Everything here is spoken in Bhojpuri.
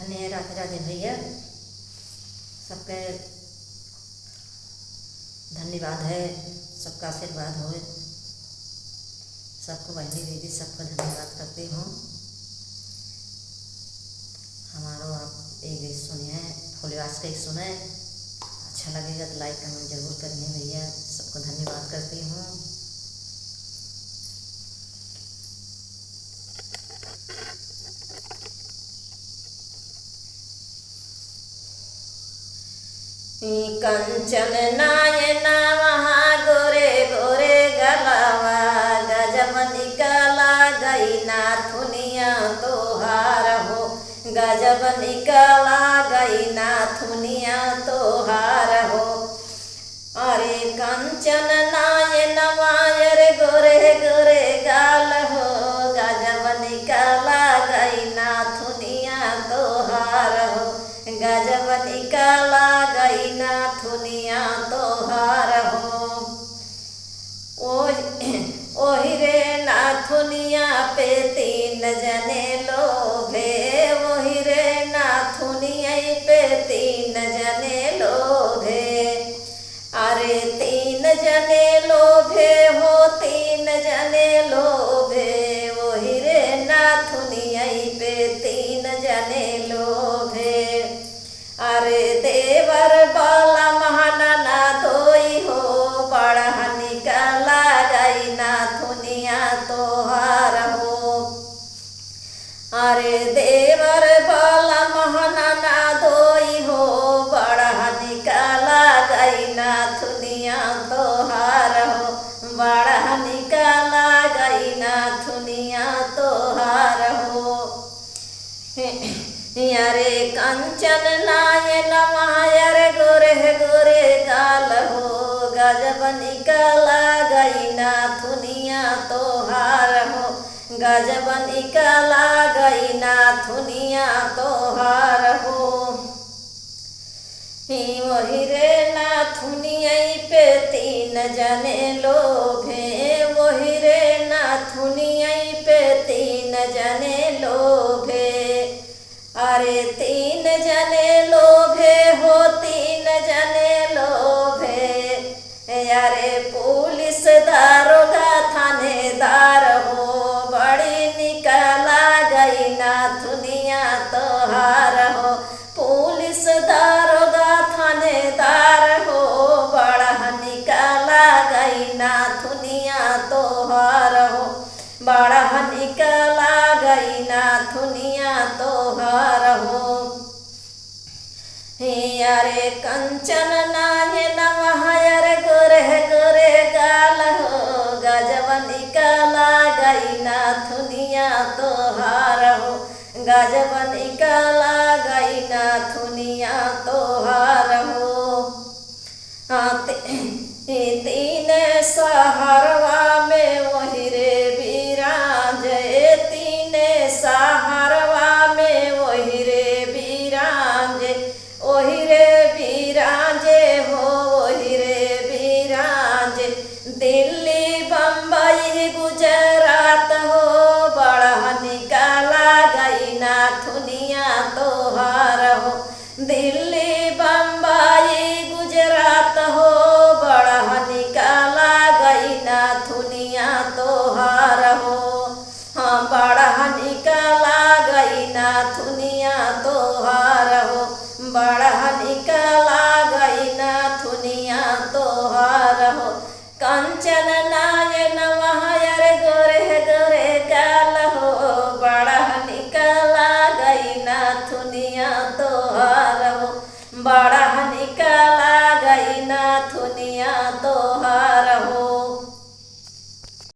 धन्य राधे राधे भैया, सबके धन्यवाद है, सबका आशीर्वाद हो, सबको बहनी दीदी सबको धन्यवाद करती हूँ। हमारो आप एक गीत सुनिए, फुलवास का एक सुने, अच्छा लगेगा तो लाइक कमेंट जरूर करिए भैया, सबको धन्यवाद करती हूँ। कंचन नायना वहाँ गोरे गोरे गलावा, गजब निकला गई नाथुनिया तोहार हो, गजब निकला गई नाथुनिया तोहार हो। अरे कंचन नायना वायर गोरे गोरे गाल हो, गजब निकला गई नाथुनिया तोहार हो, गजब निकला गई नाथुनिया तोहार हो। ओहि रे नाथुनिया पे तीन जने लोभे, ओहि रे नाथुनिया पे तीन जने लोभे। अरे तीन जने लोभे हो, तीन जने लोभे, ओहि रे नाथुनिया पे तीन जने लोभे। अरे देवर बाला महाना धोई हो, बड़ा निकला गई नाथुनिया तोहार हो। अरे देवर बाला महाना धोई हो, बड़ा निकला गई नाथुनिया तोहार हो, बड़ा निकला गई नाथुनिया तोहार हो। अरे कंचन नायन मायर गोरे गोरे गाल हो, गजब निकला गई नाथुनिया तोहार हो, गजब निकला गई नाथुनिया तोहार हो। वही रे नाथुनिया पे तीन जने लोभे, वही रे नाथुनिया पे तीन जने लोभे। अरे तीन जने लोभे हो, तीन जने लोभे। अरे पुलिस दारोगा थानेदार हो, बड़ी निकला गई नाथुनिया तोहार हो, पुलिस दारोगा थानेदार हो, बड़ा निकला गई नाथुनिया तोहार हो, बड़ा निकला गई नाथुनिया तोहार हो। अरे कंचन नायन वहायर गोरे गोरे गाल हो, गजब निकला गई नाथुनिया तोहार हो, गजब निकला गई नाथुनिया तोहार हो। तीन सहरवा में वही रे बिराजे, तीन सहरवा में वही रे बिराजे, वही रे बिराजे हो, वही रे बिराजे। दिल्ली बम्बई गुजरात हो, बड़ा निकला गई नाथुनिया तोहार हो, दिल्ली बम्बई गुजरात हो, बड़ा निकला गई नाथुनिया तोहार हो। हाँ, बड़ा निकला गई नाथुनिया तोहार हो, बड़ा निकला गई नाथुनिया तोहार हो। कंचन